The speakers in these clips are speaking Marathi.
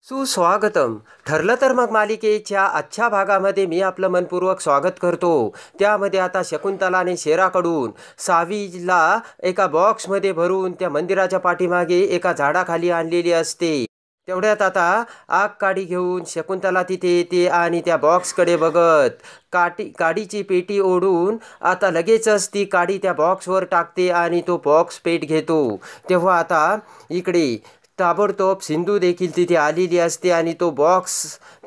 सुस्वागतम. ठरलं तर मग मालिकेच्या आजच्या भागामध्ये मी आपलं मनपूर्वक स्वागत करतो. त्यामध्ये आता शकुंतलाने शेराकडून सावीला एका बॉक्समध्ये भरून त्या मंदिराच्या पाठीमागे एका झाडाखाली आणलेली असते. तेवढ्यात आता आग काडी घेऊन शकुंतला तिथे येते आणि त्या बॉक्सकडे बघत काडीची पेटी ओढून आता लगेचच ती काडी त्या बॉक्सवर टाकते आणि तो बॉक्स पेट घेतो. तेव्हा आता इकडे ताबडतोब सिंधू देखील तिथे आलेली असते आणि तो बॉक्स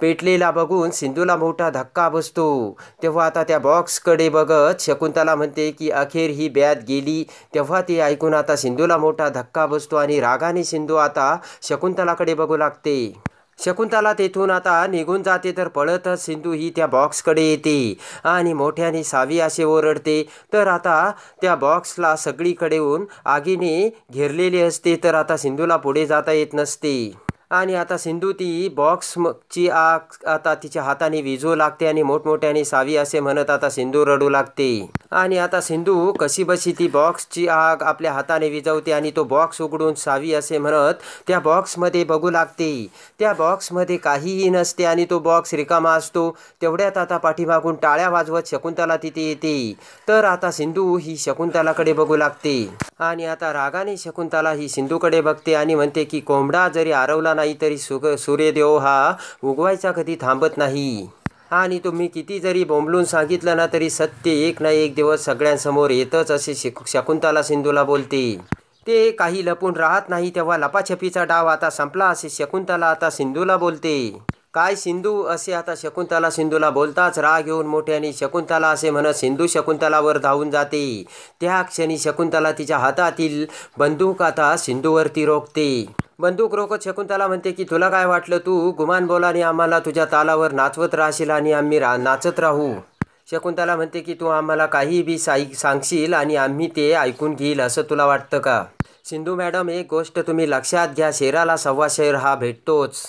पेटलेला बघून सिंधूला मोठा धक्का बसतो. तेव्हा आता त्या बॉक्सकडे बघत शकुंतला म्हणते की अखेर ही ब्याद गेली. तेव्हा ते ऐकून आता सिंधूला मोठा धक्का बसतो आणि रागाने सिंधू आता शकुंतलाकडे बघू लागते. शकुंतला तेथून आता निघून जाते तर पळतच सिंधू ही त्या बॉक्सकडे येते आणि मोठ्याने सावी असे ओरडते. तर आता त्या बॉक्सला सगळीकडेहून आगीने घेरलेले असते तर आता सिंधूला पुढे जाता येत नसते आणि आता सिंधू ती बॉक्सची आग आता तिच्या हाताने विझू लागते आणि मोठमोठ्याने सावी असे म्हणत आता सिंधू रडू लागते. आणि आता सिंधू कशीबशी ती बॉक्सची आग आपल्या हाताने विझवते आणि तो बॉक्स उघडून सावी असे म्हणत त्या बॉक्समध्ये बघू लागते. त्या बॉक्समध्ये काहीही नसते आणि तो बॉक्स रिकामा असतो. तेवढ्यात आता पाठीमागून टाळ्या वाजवत शकुंतला तिथे येते. तर आता सिंधू ही शकुंतलाकडे बघू लागते आणि आता रागाने शकुंतला ही सिंधूकडे बघते आणि म्हणते की कोंबडा जरी आरवला नाही तरी सूर्यदेव हा उगवायचा कधी थांबत नाही आणि तुम्ही किती जरी बोंबलून सांगितलं ना तरी सत्य एक ना एक दिवस सगळ्यांसमोर येतच असे शकुंतला सिंधूला बोलते. ते काही लपून राहत नाही. तेव्हा लपाछपीचा डाव आता संपला असे शकुंतला आता सिंधूला बोलते. काय सिंधू असे आता शकुंतला सिंधूला बोलताच राग येऊन मोठ्याने शकुंतला असे म्हणत सिंधू शकुंतलावर धावून जाते. त्या क्षणी शकुंतला तिच्या हातातील बंदूक आता सिंधूवरती रोखते. बंदूक रोखत शकुंतला म्हणते की तुला काय वाटलं, तू गुमान बोलाने आम्हाला तुझ्या तालावर नाचवत राहशील आणि आम्ही नाचत राहू. शकुंतला म्हणते की तू आम्हाला काही बी सांगशील आणि आम्ही ते ऐकून घेईल असं तुला वाटतं का. सिंधू मॅडम, एक गोष्ट तुम्ही लक्षात घ्या, शेराला सव्वा शेर हा भेटतोच.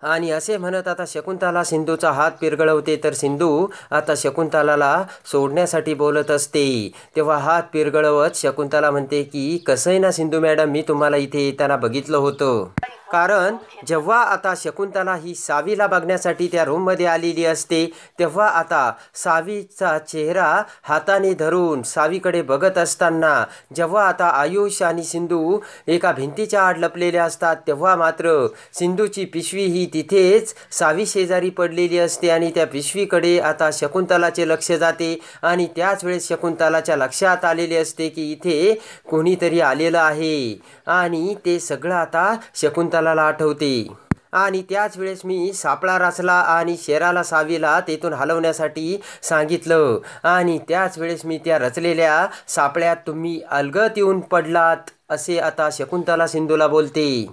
आणि असे म्हणत आता शकुंतला सिंधूचा हात पिरगळवते तर सिंधू आता शकुंतलाला सोडण्यासाठी बोलत असते. तेव्हा हात पिरगळवत शकुंतला म्हणते की कसं आहे ना सिंधू मॅडम, मी तुम्हाला इथे येताना बघितलं होतं. कारण जेव्हा आता शकुंतला ही सावीला बघण्यासाठी त्या रूममध्ये आलेली असते तेव्हा आता सावीचा चेहरा हाताने धरून सावीकडे बघत असताना जेव्हा आता आयुष आणि सिंधू एका भिंतीच्या आड लपलेले असतात तेव्हा मात्र सिंधूची पिशवी ही तिथेच सावी शेजारी पडलेली असते आणि त्या पिशवीकडे आता शकुंतलाचे लक्ष जाते आणि त्याच वेळेस शकुंतलाच्या लक्षात आलेले असते की इथे कोणीतरी आलेलं आहे आणि ते सगळं आता शकुंतलाला आठवते. आणि त्याच वेळेस मी सापळा रचला आणि शेराला सावीला तेथून हलवण्यासाठी सांगितलं आणि त्याच वेळेस मी त्या रचलेल्या सापळ्यात तुम्ही अलगद येऊन पडलात असे आता शकुंतला सिंधूला बोलते.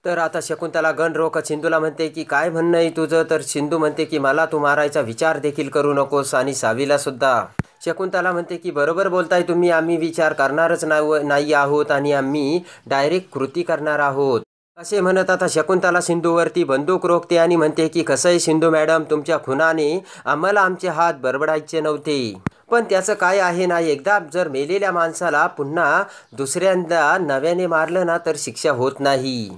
तर आता शकुंतला गण रोखत सिंधूला म्हणते की काय म्हणणं आहे तुझं. तर सिंधू म्हणते की मला तू मारायचा विचार देखील करू नकोस आणि सावीला सुद्धा. शकुंतला म्हणते की बरोबर बोलताय तुम्ही, आम्ही विचार करणारच नाही आहोत आणि आम्ही डायरेक्ट कृती करणार आहोत असे म्हणत आता शकुंतला सिंधूवरती बंदूक रोखते आणि म्हणते की कसं आहे सिंधू मॅडम, तुमच्या खुनाने आम्हाला आमचे हात बडबडायचे नव्हते, पण त्याचं काय आहे ना, एकदा जर मेलेल्या माणसाला पुन्हा दुसऱ्यांदा नव्याने मारलं ना तर शिक्षा होत नाही.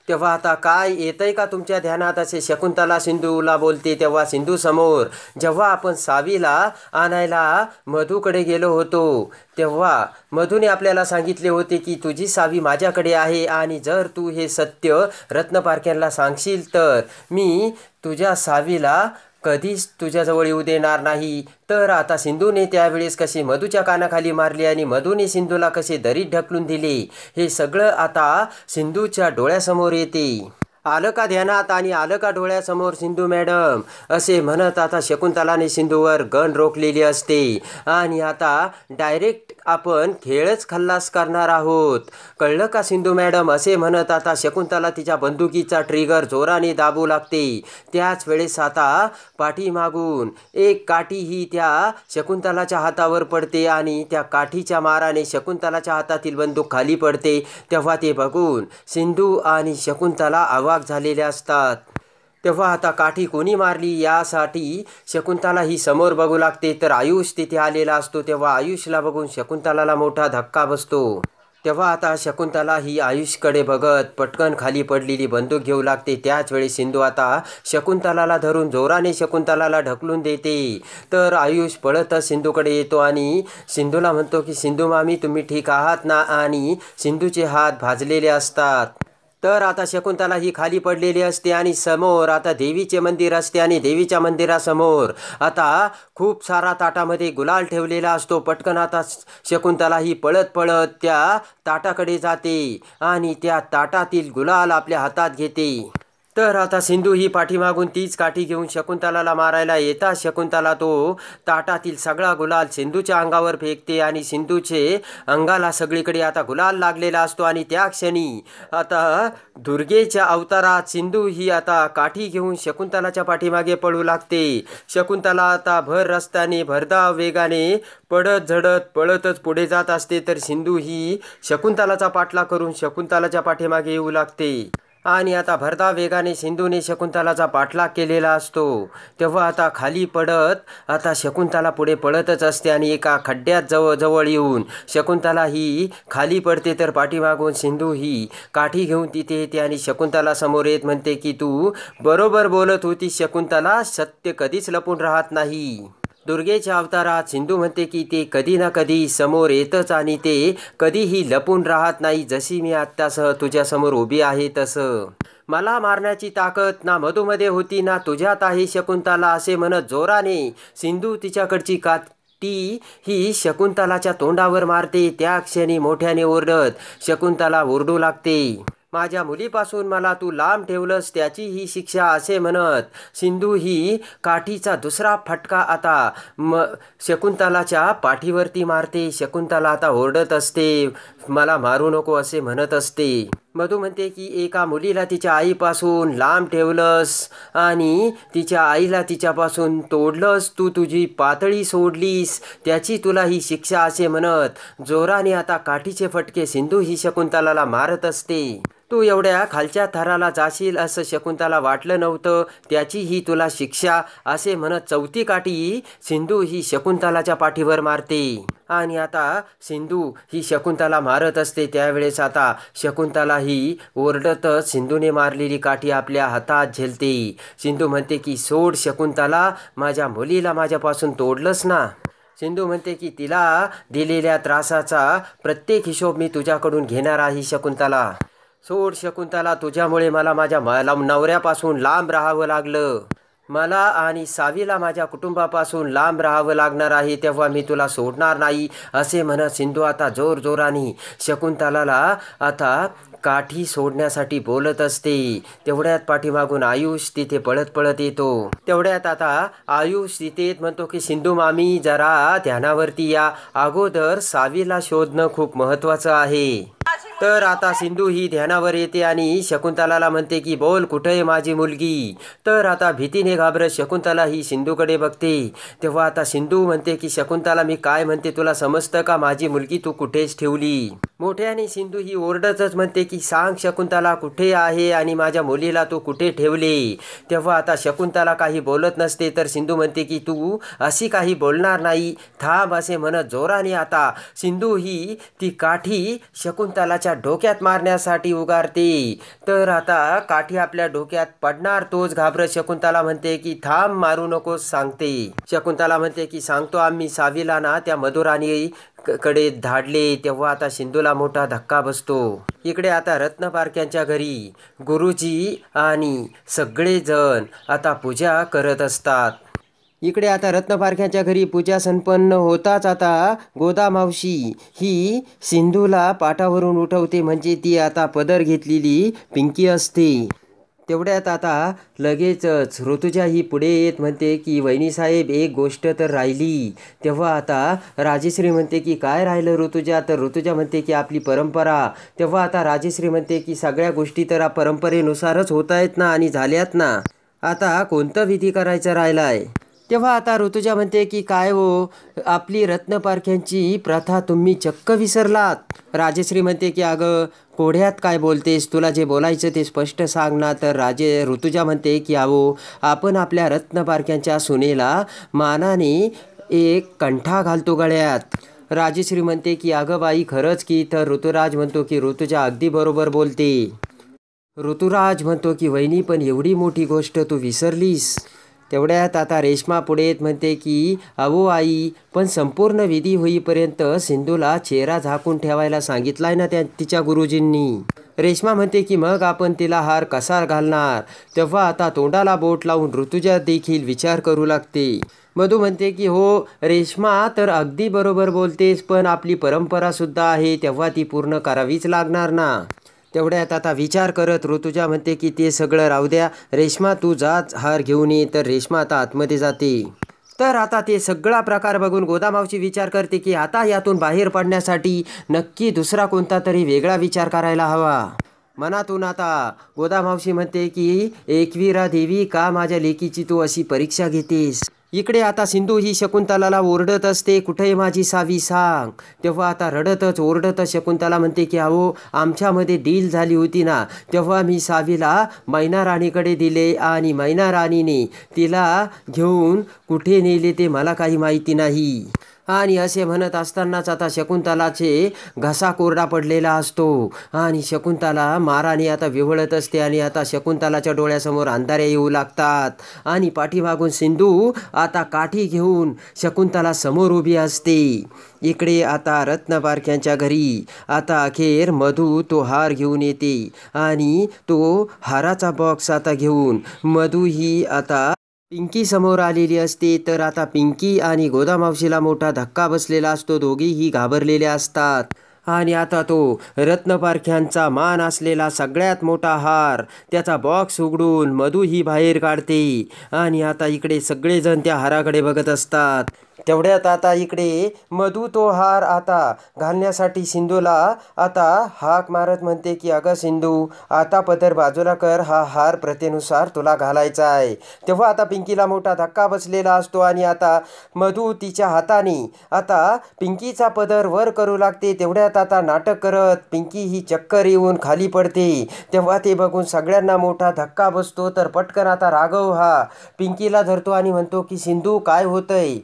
तेव्हा आता काय येतंय का तुमच्या ध्यानात असे शकुंतला सिंधूला बोलते. तेव्हा सिंधू समोर जेव्हा आपण सावीला आणायला मधूकडे गेलो होतो तेव्हा मधूने आपल्याला सांगितले होते की तुझी सावी माझ्याकडे आहे आणि जर तू हे सत्य रत्नपारख्यांना सांगशील तर मी तुझ्या सावीला कधीच तुझ्याजवळ येऊ देणार नाही. तर आता सिंधूने त्यावेळेस कशी मधूच्या कानाखाली मारली आणि मधूने सिंधूला कसे दरीत ढकलून दिले हे सगळं आता सिंधूच्या डोळ्यासमोर येते. आलं का ध्यानात आणि आलं का डोळ्यासमोर सिंधू मॅडम असे म्हणत आता शकुंतलाने सिंधूवर गण रोखलेली असते आणि आता डायरेक्ट आपण खेळच खल्लास करणार आहोत, कळलं का सिंधू मॅडम असे म्हणत आता शकुंतला तिच्या बंदुकीचा ट्रिगर जोराने दाबू लागते. त्याच वेळेस आता पाठीमागून एक काठी ही त्या शकुंतलाच्या हातावर पडते आणि त्या काठीच्या माराने शकुंतलाच्या हातातील बंदूक खाली पडते. तेव्हा ते बघून सिंधू आणि शकुंतला अवाक झालेले असतात. तेव्हा आता काठी कोणी मारली यासाठी शकुंतला ही समोर बघू लागते तर आयुष तिथे आलेला असतो. तेव्हा आयुषला बघून शकुंतलाला मोठा धक्का बसतो तेव्हा आता शकुंतला ही आयुषकडे बघत पटकन खाली पडलेली बंदूक घेऊ लागते. त्याच वेळी सिंधू आता शकुंतलाला धरून जोराने शकुंतलाला ढकलून देते. तर आयुष पळतच सिंधूकडे येतो आणि सिंधूला म्हणतो की सिंधू मामी तुम्ही ठीक आहात ना. आणि सिंधूचे हात भाजलेले असतात. तर आता शकुंतला ही खाली पडलेली असते आणि समोर आता देवीचे मंदिर असते आणि देवीच्या मंदिरासमोर आता खूप सारा ताटामध्ये गुलाल ठेवलेला असतो. पटकन आता शकुंतला ही पळत पळत त्या ताटाकडे जाते आणि त्या ताटातील गुलाल आपल्या हातात घेते. तर आता सिंधू ही पाठीमागून तीच काठी घेऊन शकुंतलाला मारायला येता शकुंतला तो ताटातील सगळा गुलाल सिंधूच्या अंगावर फेकते आणि सिंधूचे अंगाला सगळीकडे आता गुलाल लागलेला असतो. आणि त्या क्षणी आता दुर्गेच्या अवतारात सिंधू ही आता काठी घेऊन शकुंतलाच्या पाठीमागे पळू लागते. शकुंतला आता भर रस्त्याने भरधाव वेगाने पडत झडत पळतच पुढे जात असते. तर सिंधू ही शकुंतलाचा पाठलाग करून शकुंतलाच्या पाठीमागे येऊ लागते. आणि आता भरधाव वेगाने सिंधूने शकुंतलाचा पाठलाग केलेला असतो. तेव्हा आता खाली पडत आता शकुंतला पुढे पळतच असते आणि एका खड्ड्यात जवळ येऊन शकुंतला ही खाली पडते. तर पाठीमागून सिंधू ही काठी घेऊन तिथे येते आणि शकुंतला समोर येत म्हणते की तू बरोबर बोलत होती शकुंतला, सत्य कधीच लपून राहत नाही. दुर्गेच्या अवतारात सिंधू म्हणते की ते कधी ना कधी समोर येतच आणि ते कधीही लपून राहत नाही. जशी मी आत्तासह तुझ्यासमोर उभी आहे तसं. मला मारण्याची ताकद ना मधूमध्ये होती ना तुझ्यात आहे शकुंतला, असे म्हणत जोराने सिंधू तिच्याकडची काठी ही शकुंतलाच्या तोंडावर मारते. त्या क्षणी मोठ्याने ओरडत शकुंतला ओरडू लागते. माझ्या मुलीपासून मला तू लांब ठेवलंस त्याची ही शिक्षा, असे म्हणत सिंधू ही काठीचा दुसरा फटका आता शकुंतलाच्या पाठीवरती मारते. शकुंतला आता ओरडत असते, मला मारू नको असे म्हणत असते. मधू म्हणते की एका मुलीला तिच्या आईपासून लांब ठेवलंस आणि तिच्या आईला तिच्यापासून तोडलंस, तू तुझी पातळी सोडलीस त्याची तुला ही शिक्षा, असे म्हणत जोराने आता काठीचे फटके सिंधू ही शकुंतलाला मारत असते. तू एवढ्या खालच्या थराला जाशील असं शकुंतला वाटलं नव्हतं, त्याची ही तुला शिक्षा, असे म्हणत चौथी काठी सिंधू ही शकुंतलाच्या पाठीवर मारते. आणि आता सिंधू ही शकुंतला मारत असते. त्यावेळेस आता शकुंतला ही ओरडतच सिंधूने मारलेली काठी आपल्या हातात झेलते. सिंधू म्हणते की सोड शकुंतला, माझ्या मुलीला माझ्यापासून तोडलंस ना. सिंधू म्हणते की तिला दिलेल्या त्रासाचा प्रत्येक हिशोब मी तुझ्याकडून घेणार आहे शकुंतला. सोड शकुंतला, तुझ्यामुळे मला माझ्या नवऱ्यापासून लांब राहावं लागलं. मला आणि सावीला माझ्या कुटुंबापासून लांब राहावं लागणार आहे, तेव्हा मी तुला सोडणार नाही, असे म्हणत सिंधू आता जोरजोराने शकुंतलाला आता काठी सोडण्यासाठी बोलत असते. तेवढ्यात पाठीमागून आयुष तिथे पळत पळत येतो. तेवढ्यात आता आयुष तिथे म्हणतो की सिंधू मामी जरा ध्यानावरती या, अगोदर सावीला शोधणं खूप महत्त्वाचं आहे. तर आता सिंधू ही ध्यानावर येते आणि शकुंतलाला म्हणते की बोल कुठे आहे माझी मुलगी. तर आता भीतीने घाबरत शकुंतला ही सिंधूकडे बघते. तेव्हा आता सिंधू म्हणते की शकुंतला मी काय म्हणते तुला समजतं का, माझी मुलगी तू कुठेच ठेवली. मोठ्याने सिंधू ही ओरडतच म्हणते की सांग शकुंतला कुठे आहे आणि माझ्या मुलीला तू कुठे ठेवले. तेव्हा आता शकुंतला काही बोलत नसते. तर सिंधू म्हणते की तू अशी काही बोलणार नाही, थांब, असे म्हणत जोराने आता सिंधू ही ती काठी शकुंतलाच्या डोक्यात मारण्यासाठी उगारते. तर आता काठी आपल्या डोक्यात पडणार तोच घाबरत शकुंतला म्हणते की थांब, मारू नकोस सांगते. शकुंतला म्हणते की सांगतो, आम्ही सावीला ना त्या मधुराणी कडे धाडले. तेव्हा आता सिंधूला मोठा धक्का बसतो. इकडे आता रत्नपारख्यांच्या घरी गुरुजी आणि सगळेजण आता पूजा करत असतात. इकडे आता रत्नपारख्यांच्या घरी पूजा संपन्न होताच आता गोदा मावशी ही सिंधूला पाठावरून उठवते, म्हणजे ती आता पदर घेतलेली पिंकी असते. तेवढ्यात आता लगेचच ऋतुजा ही पुढे येत म्हणते की वहिनीसाहेब एक गोष्ट तर राहिली. तेव्हा आता राजेश्री म्हणते की काय राहिलं ऋतुजा. तर ऋतुजा म्हणते की आपली परंपरा. तेव्हा आता राजेश्री म्हणते की सगळ्या गोष्टी तर परंपरेनुसारच होत आहेत ना आणि झाल्यात ना, आता कोणतं विधी करायचं राहिलाय. तेव्हा आता ऋतुजा म्हणते की काय हो, आपली रत्नपारख्यांची प्रथा तुम्ही चक्क विसरलात. राजेश्री म्हणते की अगं कोढ्यात काय बोलतेस, तुला जे बोलायचं ते स्पष्ट सांग ना. तर ऋतुजा म्हणते की अहो, आपण आपल्या रत्नपारख्यांच्या सुनेला मानाने एक कंठा घालतो गळ्यात राजश्री म्हणते की अगं बाई खरंच की. तर ऋतुराज म्हणतो की ऋतुजा अगदी बरोबर बोलते. ऋतुराज म्हणतो की वहिनी पण एवढी मोठी गोष्ट तू विसरलीस. तेवढ्यात आता रेश्मा पुढे म्हणते की अहो आई पण संपूर्ण विधी होईपर्यंत सिंधूला चेहरा झाकून ठेवायला सांगितलाय ना तिच्या गुरुजींनी. रेश्मा म्हणते की मग आपण तिला हार कसा घालणार. तेव्हा आता तोंडाला बोट लावून ऋतुजा देखील विचार करू लागते. मधू म्हणते की हो रेश्मा तर अगदी बरोबर बोलतेस पण आपली परंपरासुद्धा आहे तेव्हा ती पूर्ण करावीच लागणार ना. तेवढ्यात आता विचार करत ऋतुजा म्हणते की ते सगळं राहू द्या रेश्मा तू जाच हार घेऊन ये. तर रेश्मा आता आतमध्ये जाते. तर आता ते सगळा प्रकार बघून गोदामावशी विचार करते की आता यातून बाहेर पडण्यासाठी नक्की दुसरा कोणता तरी वेगळा विचार करायला हवा. मनातून आता गोदामावशी म्हणते की एकवीरा देवी का माझ्या लेकीची तू अशी परीक्षा घेतेस. इकडे आता सिंधू ही शकुंतलाला ओरडत असते कुठे माझी सावी सांग. तेव्हा आता रडतच ओरडतच शकुंतला म्हणते की अहो आमच्यामध्ये डील झाली होती ना तेव्हा मी सावीला मैना राणीकडे दिले आणि मैना राणीने तिला घेऊन कुठे नेले ते मला काही माहिती नाही. आणि असे म्हणत असतानाच आता शकुंतलाचे घसा कोरडा पडलेला असतो आणि शकुंतला माराने आता विव्हळत असते आणि आता शकुंतलाच्या डोळ्यासमोर अंधारे येऊ लागतात आणि पाठीमागून सिंधू आता काठी घेऊन शकुंतला समोर उभी असते. इकडे आता रत्नपारख्यांच्या घरी आता अखेर मधू तो हार घेऊन येते आणि तो हाराचा बॉक्स आता घेऊन मधू ही आता पिंकी समोर आलेली असते. तर आता पिंकी आणि गोदामावशीला मोठा धक्का बसलेला असतो. दोघीही घाबरलेले असतात आणि आता तो रत्नपारख्यांचा मान असलेला सगळ्यात मोठा हार त्याचा बॉक्स उघडून मधू ही बाहेर काढते आणि आता इकडे सगळेजण त्या हाराकडे बघत असतात. तेवढ्यात आता इकडे मधू तो हार आता घालण्यासाठी सिंधूला आता हाक मारत म्हणते की अगं सिंधू आता पदर बाजूला कर हा हार प्रथेनुसार तुला घालायचा आहे. तेव्हा आता पिंकीला मोठा धक्का बसलेला असतो आणि आता मधू तिच्या हाताने आता पिंकीचा पदर वर करू लागते. तेवढ्यात आता नाटक करत पिंकी ही चक्कर येऊन खाली पडते. तेव्हा ते बघून सगळ्यांना मोठा धक्का बसतो. तर पटकन आता राघव हा पिंकीला धरतो आणि म्हणतो की सिंधू काय होतंय.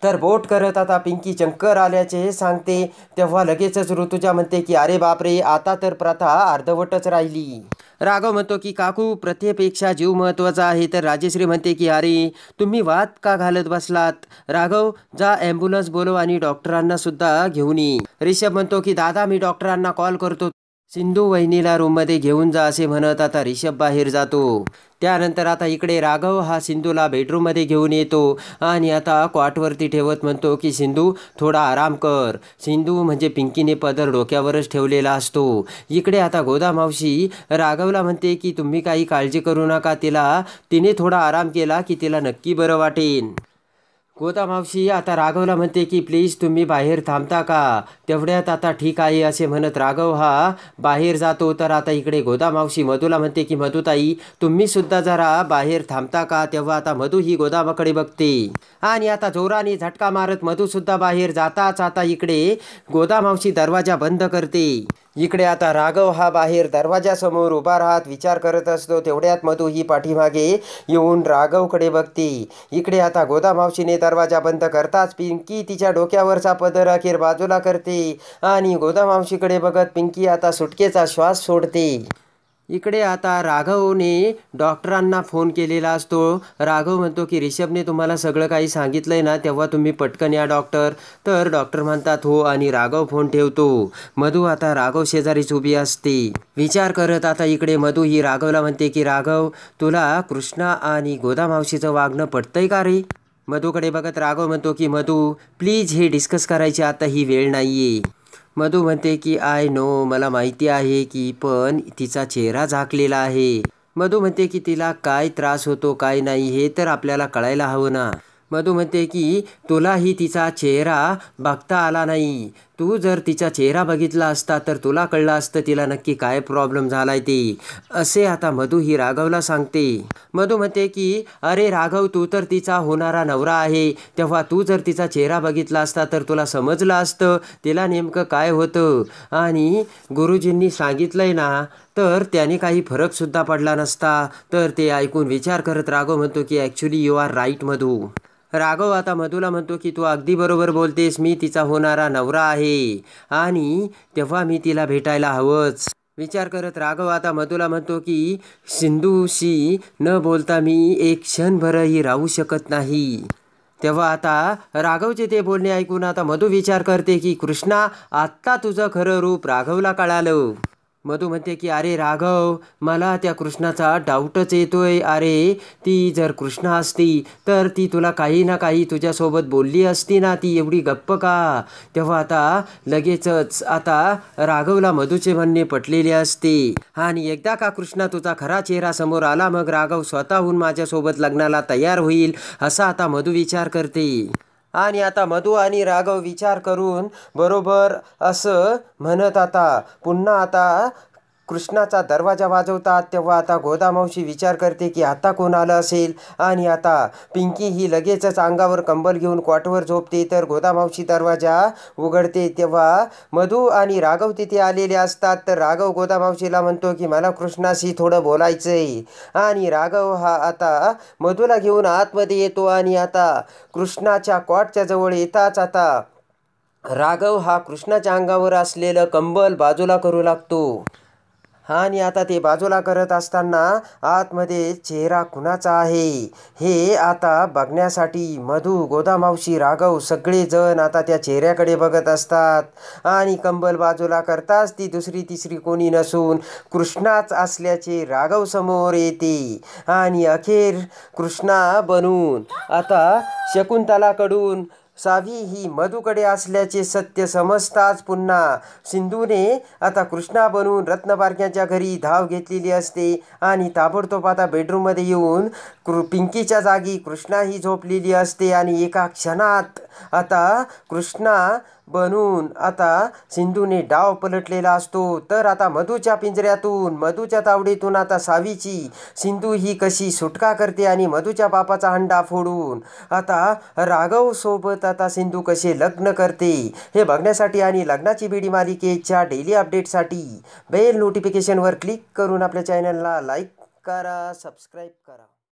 तर बोट करत आता पिंकी चक्कर आल्याचे सांगते. तेव्हा लगेचच ऋतुजा म्हणते की अरे बापरे आता तर प्रथा अर्धवटच राहिली. राघव म्हणतो की काकू प्रथेपेक्षा जीव महत्त्वाचा आहे. तर राजेश्री म्हणते की अरे तुम्ही वाद का घालत बसलात. राघव जा ॲम्ब्युलन्स बोलव आणि डॉक्टरांना सुद्धा घेऊन ये. रिषभ म्हणतो की दादा मी डॉक्टरांना कॉल करतो सिंधू वहिनीला रूममध्ये घेऊन जा असे म्हणत आता रिषभ बाहेर जातो. त्यानंतर आता इकडे राघव हा सिंधूला बेडरूममध्ये घेऊन येतो आणि आता कॉटवरती ठेवत म्हणतो की सिंधू थोडा आराम कर. सिंधू म्हणजे पिंकीने पदर डोक्यावरच ठेवलेला असतो. इकडे आता गोदामावशी राघवला म्हणते की तुम्ही काही काळजी करू नका तिने थोडा आराम केला की तिला नक्की बरं वाटेल. गोदामावशी आता राघवला म्हणते की प्लीज तुम्ही बाहेर थांबता का. तेवढ्यात आता ठीक आहे असे म्हणत राघव हा बाहेर जातो. तर आता इकडे गोदामावशी मधूला म्हणते की मधुताई तुम्ही सुद्धा जरा बाहेर थांबता का. तेव्हा आता मधू ही गोदामाकडे बघते आणि आता जोराने झटका मारत मधूसुद्धा बाहेर जाताच आता इकडे गोदामावशी दरवाजा बंद करते. इकडे आता राघव हा बाहेर दरवाजासमोर उभा राहत विचार करत असतो. तेवढ्यात मधू ही पाठीमागे येऊन राघवकडे बघते. इकडे आता गोदामावशीने दरवाजा बंद करताच पिंकी तिच्या डोक्यावरचा पदर अखेर बाजूला करते आणि गोदामावशीकडे बघत पिंकी आता सुटकेचा श्वास सोडते. इकडे आता राघवने डॉक्टरांना फोन केलेला असतो. राघव म्हणतो की रिषभने तुम्हाला सगळं काही सांगितलंय ना तेव्हा तुम्ही पटकन या डॉक्टर. तर डॉक्टर म्हणतात हो आणि राघव फोन ठेवतो. मधू आता राघव शेजारीच उभी असते. विचार करत आता इकडे मधू ही राघवला म्हणते की राघव तुला कृष्णा आणि गोदामावशीचं वागणं पटतंय का रे. मधूकडे बघत राघव म्हणतो की मधू प्लीज हे डिस्कस करायची आता ही वेळ नाहीये. मधू म्हणते की आय नो मला माहिती आहे की पण तिचा चेहरा झाकलेला आहे. मधू म्हणते की तिला काय त्रास होतो काय नाही हे तर आपल्याला कळायला हवं ना. मधू म्हणते की तुलाही तिचा चेहरा बघता आला नाही. तू जर तिचा चेहरा बघितला असता तर तुला कळलं असतं तिला नक्की काय प्रॉब्लेम झालाय ते असे आता मधू ही राघवला सांगते. मधू म्हणते की अरे राघव तू तर तिचा होणारा नवरा आहे. तेव्हा तू जर तिचा चेहरा बघितला असता तर तुला समजलं असतं तिला नेमकं काय होतं आणि गुरुजींनी सांगितलंय ना तर त्याने काही फरकसुद्धा पडला नसता. तर ते ऐकून विचार करत राघव म्हणतो की actually you are right Madhu. Raghav आता मधूला म्हणतो की तू अगदी बरोबर बोलतेस, मी तिचा होणारा नवरा आहे आणि तेव्हा मी तिला भेटायला हवंच. विचार करत राघव आता मधूला म्हणतो की सिंधूशी न बोलता मी एक क्षणभरही राहू शकत नाही. तेव्हा आता राघवचे ते बोलणे ऐकून आता मधू विचार करते की कृष्णा, आत्ता तुझं खरं रूप राघवला कळालं. मधू म्हणते की अरे राघव, मला त्या कृष्णाचा डाऊटच येतोय. अरे ती जर कृष्णा असती तर ती तुला काही ना काही तुझ्यासोबत बोलली असती ना, ती एवढी गप्प का? तेव्हा आता लगेचच आता राघवला मधूचे म्हणणे पटलेले असते आणि एकदा का कृष्णा तुझा खरा चेहरा समोर आला मग राघव स्वतःहून माझ्यासोबत लग्नाला तयार होईल, असा आता मधू विचार करते. आणि आता मधू आणि राघव विचार करून बरोबर असं म्हणत आता पुन्हा आता कृष्णाचा दरवाजा वाजवतात. तेव्हा आता गोदामावशी विचार करते की आता कोण आलं असेल आणि आता पिंकी ही लगेचच अंगावर कंबल घेऊन कॉटवर झोपते. तर गोदामावशी दरवाजा उघडते. तेव्हा मधू आणि राघव तिथे आलेले असतात. तर राघव गोदामावशीला म्हणतो की मला कृष्णाशी थोडं बोलायचं आहे आणि राघव हा आता मधूला घेऊन आतमध्ये येतो आणि आता कृष्णाच्या कॉटच्या जवळ येताच आता राघव हा कृष्णाच्या अंगावर असलेलं कंबल बाजूला करू लागतो आणि आता ते बाजूला करत असताना आतमध्ये चेहरा कुणाचा आहे हे आता बघण्यासाठी मधू, गोदामावशी, राघव सगळेजण आता त्या चेहऱ्याकडे बघत असतात आणि कंबल बाजूला करताच ती दुसरी तिसरी कोणी नसून कृष्णाच असल्याचे राघव समोर येते आणि अखेर कृष्णा बनून आता शकुंतलाकडून सावी ही मधूकडे असल्याचे सत्य समजताच पुन्हा सिंधूने आता कृष्णा बनून रत्नबारक्यांच्या घरी धाव घेतलेली असते आणि ताबडतोब आता बेडरूममध्ये येऊन पिंकीच्या जागी कृष्णा ही झोपलेली असते आणि एका क्षणात आता कृष्णा बनून आता सिंधूने डाव पलटलेला असतो. तर आता मधूच्या पिंजऱ्यातून, मधूच्या तावडीतून आता सावीची सिंधू ही कशी सुटका करते आणि मधूच्या बापाचा हंडा फोडून आता राघव सोबत आता सिंधू कसे लग्न करते हे बघण्यासाठी आणि लग्नाची बेडी मालिकेच्या डेली अपडेटसाठी बेल नोटिफिकेशनवर क्लिक करून आपल्या चॅनलला लाईक करा, सबस्क्राईब करा.